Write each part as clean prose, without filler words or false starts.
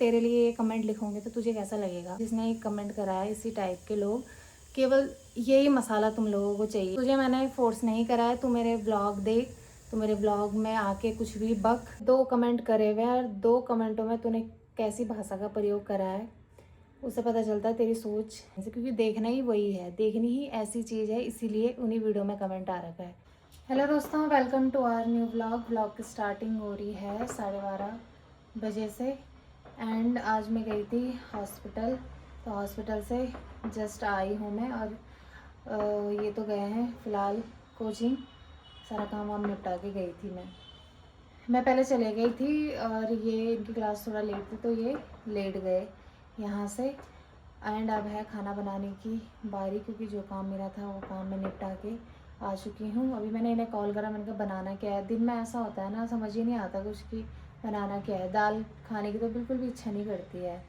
तेरे लिए ये कमेंट लिखूंगी तो तुझे कैसा लगेगा। जिसने ये कमेंट करा है इसी टाइप के लोग, केवल यही मसाला तुम लोगों को चाहिए। तुझे मैंने फोर्स नहीं करा है, तू मेरे ब्लॉग देख, तू मेरे ब्लॉग में आके कुछ भी बक। 2 कमेंट करे हुए और 2 कमेंटों में तूने कैसी भाषा का प्रयोग करा है उससे पता चलता है तेरी सोच, क्योंकि देखना ही वही है, देखनी ही ऐसी चीज़ है, इसीलिए उन्हीं वीडियो में कमेंट आ रखा है। हेलो दोस्तों, welcome to our new blog की स्टार्टिंग हो रही है 12:30 बजे से। एंड आज मैं गई थी हॉस्पिटल, तो हॉस्पिटल से जस्ट आई हूँ मैं। और ये तो गए हैं फ़िलहाल कोचिंग, सारा काम वाम निपटा के गई थी मैं पहले चले गई थी और ये इनकी क्लास थोड़ा लेट थी तो ये लेट गए यहाँ से। एंड अब है खाना बनाने की बारी, क्योंकि जो काम मेरा था वो काम मैं निपटा के आ चुकी हूँ। अभी मैंने इन्हें कॉल करा, मैंने कहा बनाना क्या है। दिन में ऐसा होता है ना, समझ ही नहीं आता कुछ कि बनाना क्या है। दाल खाने की तो बिल्कुल भी इच्छा नहीं करती है।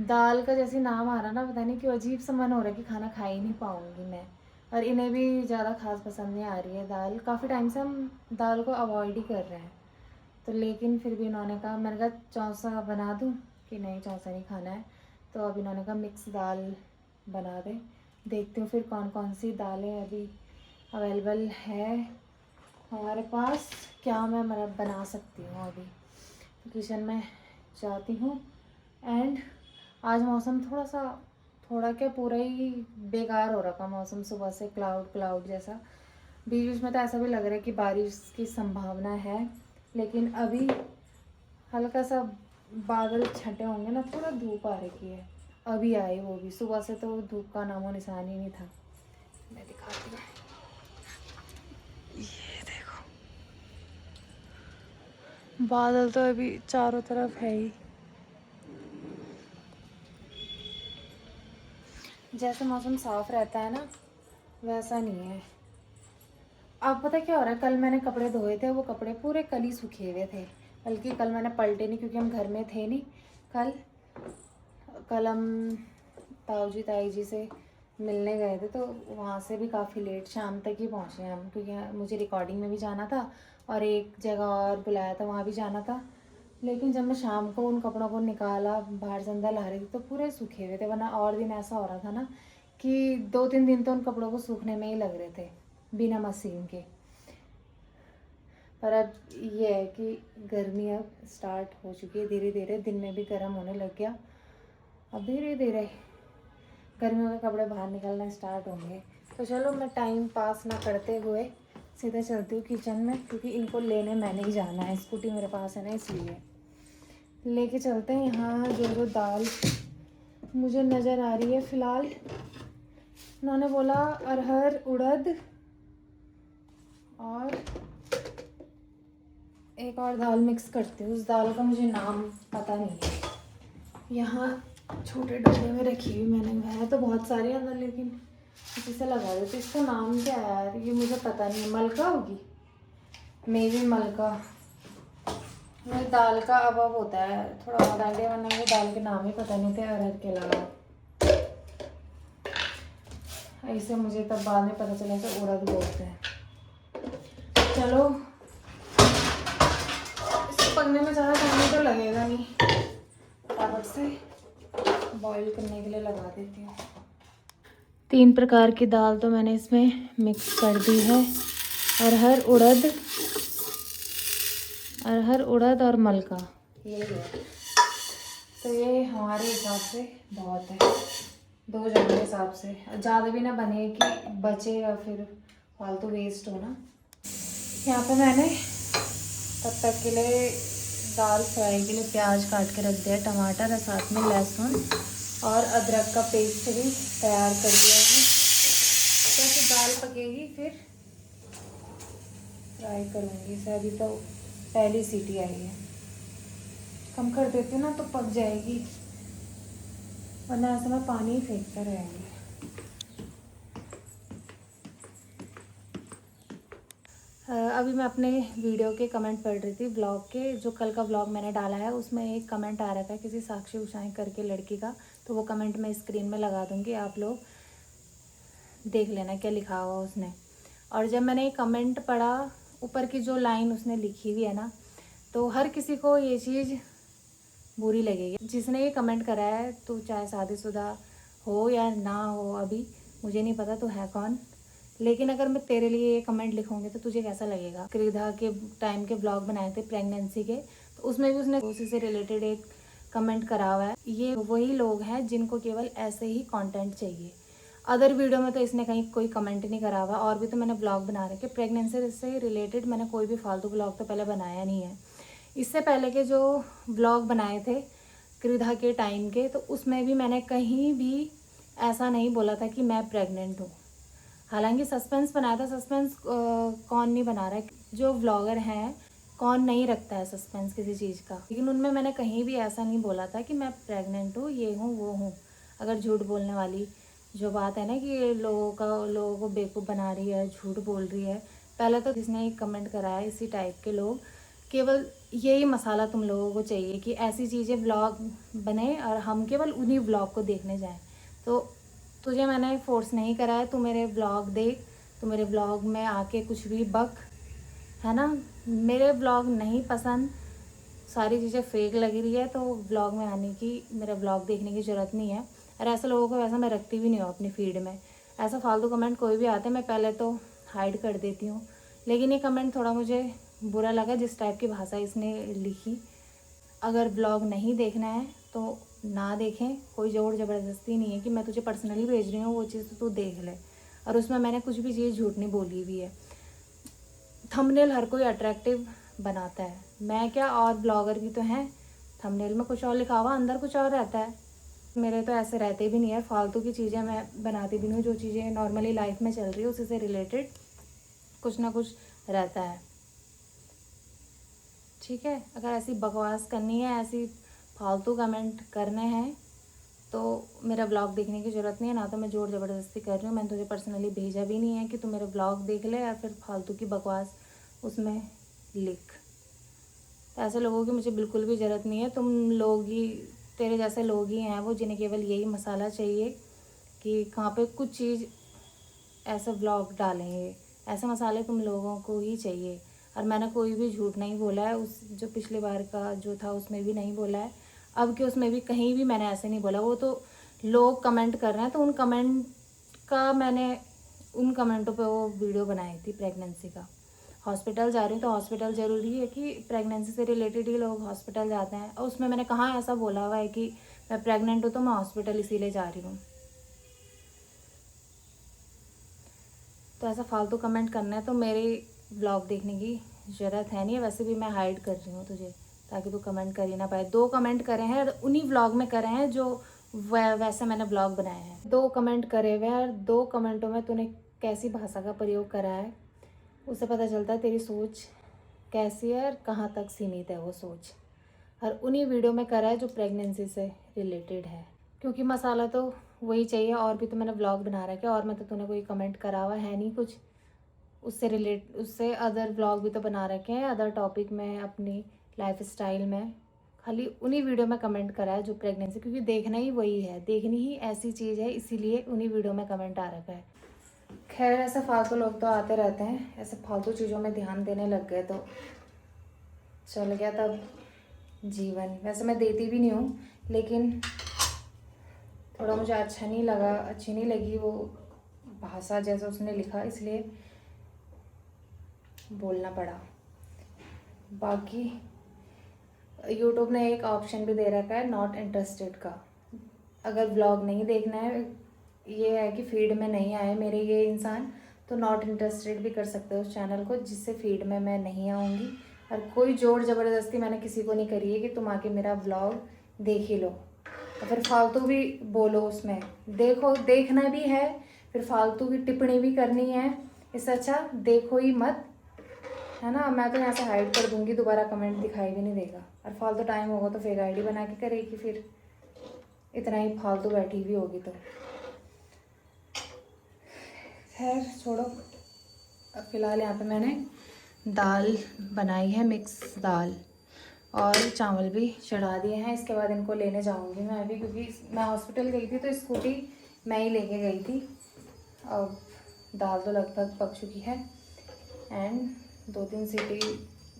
दाल का जैसे नाम आ रहा ना, पता नहीं क्यों अजीब सा मन हो रहा है कि खाना खा ही नहीं पाऊँगी मैं। और इन्हें भी ज़्यादा खास पसंद नहीं आ रही है दाल। काफ़ी टाइम से हम दाल को अवॉइड ही कर रहे हैं, तो लेकिन फिर भी इन्होंने कहा, मैंने कहा चौंसा बना दूँ कि नहीं चौंसा नहीं खाना है। तो अब इन्होंने कहा मिक्स दाल बना दे। देखती हूँ फिर कौन कौन सी दालें अभी अवेलेबल है हमारे पास, क्या मैं मतलब बना सकती हूँ। अभी तो किचन में जाती हूँ। एंड आज मौसम थोड़ा क्या पूरा ही बेकार हो रखा मौसम, सुबह से क्लाउड जैसा। बीच बीच में तो ऐसा भी लग रहा है कि बारिश की संभावना है, लेकिन अभी हल्का सा बादल छटे होंगे ना, थोड़ा धूप आ रही है। अभी आई वो भी, सुबह से तो धूप का नामो निशान ही नहीं था। मैं दिखाती हूँ, ये देखो बादल तो अभी चारों तरफ है ही। जैसे मौसम साफ रहता है ना, वैसा नहीं है। अब पता क्या हो रहा है, कल मैंने कपड़े धोए थे, वो कपड़े पूरे कल ही सूखे हुए थे। बल्कि कल मैंने पलटे नहीं, क्योंकि हम घर में थे नहीं। कल हम ताई जी से मिलने गए थे, तो वहाँ से भी काफ़ी लेट शाम तक ही पहुँचे हम, क्योंकि मुझे रिकॉर्डिंग में भी जाना था और एक जगह और बुलाया था, वहाँ भी जाना था। लेकिन जब मैं शाम को उन कपड़ों को निकाला, बाहर से अंदर ला रही थी, तो पूरे सूखे हुए थे। वरना और दिन ऐसा हो रहा था ना कि 2-3 दिन तो उन कपड़ों को सूखने में ही लग रहे थे बिना मशीन के। पर अब ये है कि गर्मी अब स्टार्ट हो चुकी है धीरे धीरे, दिन में भी गर्म होने लग गया। अब धीरे धीरे गर्मियों के कपड़े बाहर निकलना स्टार्ट होंगे। तो चलो मैं टाइम पास ना करते हुए सीधा चलती हूँ किचन में, क्योंकि इनको लेने मैंने ही जाना है। स्कूटी मेरे पास है ना, इसलिए लेके चलते हैं। यहाँ जो दाल मुझे नज़र आ रही है फ़िलहाल, उन्होंने बोला अरहर उड़द और एक और दाल मिक्स करती हूँ। उस दाल का मुझे नाम पता नहीं है। यहाँ छोटे डब्बे में रखी हुई मैंने, है तो बहुत सारे अंदर, लेकिन इसी से लगा देती। इसका नाम क्या है यार, ये मुझे पता नहीं है। मलका होगी, मेरी मलका। मुझे दाल का अब होता है थोड़ा बहुत आइडिया, वरना मुझे दाल के नाम ही पता नहीं थे अरहर के अलावा। ऐसे मुझे तब बाद में पता चला कि उड़द बोलते हैं। चलो, इसको पकने में ज़्यादा टाइम तो लगेगा नहीं, फटाफट से बॉईल करने के लिए लगा देती हूँ। 3 प्रकार की दाल तो मैंने इसमें मिक्स कर दी है। अरहर उड़द और मलका, यही है। तो ये हमारे हिसाब से बहुत है, 2 जनों के हिसाब से। ज़्यादा भी ना बने कि बचे या फिर फालतू वेस्ट हो ना। यहाँ पे मैंने तब तक के लिए दाल फ्राई के लिए प्याज काट के रख दिया, टमाटर और साथ में लहसुन और अदरक का पेस्ट भी तैयार कर दिया है। जैसे दाल पकेगी फिर फ्राई करूँगी इसे। अभी तो पहली सीटी आई है, कम कर देती हूँ ना तो पक जाएगी, वरना ऐसे में पानी ही फेंकते रहेंगे। अभी मैं अपने वीडियो के कमेंट पढ़ रही थी, ब्लॉग के। जो कल का ब्लॉग मैंने डाला है उसमें एक कमेंट आ रहा था किसी साक्षी उषाई करके लड़की का, तो वो कमेंट मैं स्क्रीन में लगा दूँगी, आप लोग देख लेना क्या लिखा हुआ उसने। और जब मैंने ये कमेंट पढ़ा, ऊपर की जो लाइन उसने लिखी हुई है ना, तो हर किसी को ये चीज़ बुरी लगेगी। जिसने ये कमेंट करा है, तू चाहे शादीशुदा हो या ना हो, अभी मुझे नहीं पता तू है कौन, लेकिन अगर मैं तेरे लिए ये कमेंट लिखूंगी तो तुझे कैसा लगेगा। क्रीधा के टाइम के ब्लॉग बनाए थे प्रेगनेंसी के, तो उसमें भी उसने उसी से रिलेटेड एक कमेंट करा हुआ है। ये वही लोग हैं जिनको केवल ऐसे ही कंटेंट चाहिए। अदर वीडियो में तो इसने कहीं कोई कमेंट नहीं करा हुआ। और भी तो मैंने ब्लॉग बना रखे प्रेगनेंसी से रिलेटेड, मैंने कोई भी फालतू ब्लॉग तो पहले बनाया नहीं है। इससे पहले के जो ब्लॉग बनाए थे क्रीधा के टाइम के, तो उसमें भी मैंने कहीं भी ऐसा नहीं बोला था कि मैं प्रेग्नेंट हूँ। हालांकि सस्पेंस बनाया था, सस्पेंस कौन नहीं बना रहा है, जो व्लॉगर हैं कौन नहीं रखता है सस्पेंस किसी चीज़ का, लेकिन उनमें मैंने कहीं भी ऐसा नहीं बोला था कि मैं प्रेग्नेंट हूँ, ये हूँ वो हूँ। अगर झूठ बोलने वाली जो बात है ना कि ये लोगों को बेवकूफ़ बना रही है, झूठ बोल रही है, पहले तो जिसने एक कमेंट करा है इसी टाइप के लोग, केवल यही मसाला तुम लोगों को चाहिए कि ऐसी चीज़ें व्लॉग बने और हम केवल उन्हीं व्लॉग को देखने जाएं। तो तुझे मैंने फोर्स नहीं करा है, तू मेरे ब्लॉग देख, तू मेरे ब्लॉग में आके कुछ भी बक, है ना। मेरे ब्लॉग नहीं पसंद, सारी चीज़ें फेक लग रही है, तो ब्लॉग में आने की, मेरा ब्लॉग देखने की ज़रूरत नहीं है। और ऐसे लोगों को वैसा मैं रखती भी नहीं हूँ अपनी फीड में। ऐसा फालतू कमेंट कोई भी आते हैं मैं पहले तो हाइड कर देती हूँ, लेकिन ये कमेंट थोड़ा मुझे बुरा लगा जिस टाइप की भाषा इसने लिखी। अगर ब्लॉग नहीं देखना है तो ना देखें, कोई ज़ोर ज़बरदस्ती नहीं है कि मैं तुझे पर्सनली भेज रही हूँ वो चीज़ तो तू देख ले। और उसमें मैंने कुछ भी चीज़ झूठ नहीं बोली हुई है। थंबनेल हर कोई अट्रैक्टिव बनाता है, मैं क्या, और ब्लॉगर भी तो हैं, थंबनेल में कुछ और लिखा हुआ अंदर कुछ और रहता है। मेरे तो ऐसे रहते भी नहीं है, फालतू की चीज़ें मैं बनाती भी नहीं हूँ। जो चीज़ें नॉर्मली लाइफ में चल रही है उसी से रिलेटेड कुछ ना कुछ रहता है, ठीक है। अगर ऐसी बकवास करनी है, ऐसी फालतू कमेंट करने हैं, तो मेरा ब्लॉग देखने की ज़रूरत नहीं है। ना तो मैं ज़ोर ज़बरदस्ती कर रही हूँ, मैंने तुझे पर्सनली भेजा भी नहीं है कि तू मेरे ब्लॉग देख ले या फिर फालतू की बकवास उसमें लिख। तो ऐसे लोगों की मुझे बिल्कुल भी ज़रूरत नहीं है। तुम लोग ही, तेरे जैसे लोग ही हैं वो जिन्हें केवल यही मसाला चाहिए कि कहाँ पे कुछ चीज़ ऐसे ब्लॉग डालेंगे। ऐसे मसाले तुम लोगों को ही चाहिए। और मैंने कोई भी झूठ नहीं बोला है, उस जो पिछली बार का जो था उसमें भी नहीं बोला है, अब के उसमें भी कहीं भी मैंने ऐसे नहीं बोला। वो तो लोग कमेंट कर रहे हैं, तो उन कमेंट का मैंने उन कमेंटों पे वो वीडियो बनाई थी प्रेगनेंसी का। हॉस्पिटल जा रही हूँ तो हॉस्पिटल ज़रूरी है कि प्रेगनेंसी से रिलेटेड ही लोग हॉस्पिटल जाते हैं, और उसमें मैंने कहाँ ऐसा बोला हुआ है कि मैं प्रेग्नेंट हूँ तो मैं हॉस्पिटल इसीलिए जा रही हूँ। तो ऐसा फालतू कमेंट करना है तो मेरे ब्लॉग देखने की ज़रूरत है नहीं। वैसे भी मैं हाइड कर रही हूँ तुझे ताकि तू कमेंट कर ही ना पाए। 2 कमेंट करे हैं, उन्हीं व्लॉग में करे हैं जो वैसे मैंने ब्लॉग बनाए हैं। 2 कमेंट करे हुए हैं और 2 कमेंटों में तूने कैसी भाषा का प्रयोग करा है उससे पता चलता है तेरी सोच कैसी है और कहाँ तक सीमित है वो सोच। और उन्हीं वीडियो में करा है जो प्रेगनेंसी से रिलेटेड है, क्योंकि मसाला तो वही चाहिए। और भी तो मैंने व्लॉग बना रखे और मैं तो तूने कोई कमेंट करा हुआ है नहीं कुछ उससे अदर व्लॉग भी तो बना रखे हैं अदर टॉपिक में, अपनी लाइफ स्टाइल में। खाली उन्हीं वीडियो में कमेंट करा है जो प्रेगनेंसी, क्योंकि देखना ही वही है, देखनी ही ऐसी चीज़ है, इसीलिए उन्हीं वीडियो में कमेंट आ रखा है। खैर ऐसे फालतू लोग तो आते रहते हैं, ऐसे फालतू चीज़ों में ध्यान देने लग गए तो चल गया तब जीवन। वैसे मैं देती भी नहीं हूँ, लेकिन थोड़ा मुझे अच्छी नहीं लगी वो भाषा जैसा उसने लिखा, इसलिए बोलना पड़ा। बाकी यूट्यूब ने एक ऑप्शन भी दे रखा है नॉट इंटरेस्टेड का। अगर ब्लॉग नहीं देखना है, ये है कि फीड में नहीं आए मेरे ये इंसान, तो नॉट इंटरेस्टेड भी कर सकते हो उस चैनल को, जिससे फीड में मैं नहीं आऊँगी। और कोई ज़ोर ज़बरदस्ती मैंने किसी को नहीं करी है कि तुम आके मेरा ब्लॉग देख ही लो, और फिर फालतू भी बोलो उसमें। देखो, देखना भी है फिर फालतू की टिप्पणी भी करनी है, इससे अच्छा देखो ही मत, है ना। मैं तो यहाँ से हाइड कर दूँगी, दोबारा कमेंट दिखाई भी नहीं देगा। और फालतू टाइम होगा तो फेक आईडी बना के करेगी, फिर इतना ही फालतू बैठी भी होगी तो। खैर छोड़ो, अब फ़िलहाल यहाँ पे मैंने दाल बनाई है, मिक्स दाल, और चावल भी चढ़ा दिए हैं। इसके बाद इनको लेने जाऊंगी मैं अभी, क्योंकि मैं हॉस्पिटल गई थी तो स्कूटी मैं ही लेके गई थी। अब दाल तो लगभग पक चुकी है एंड 2-3 सीटी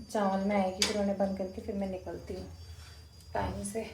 चावल में आएगी, फिर उन्हें बंद करके फिर मैं निकलती हूँ। टाइम से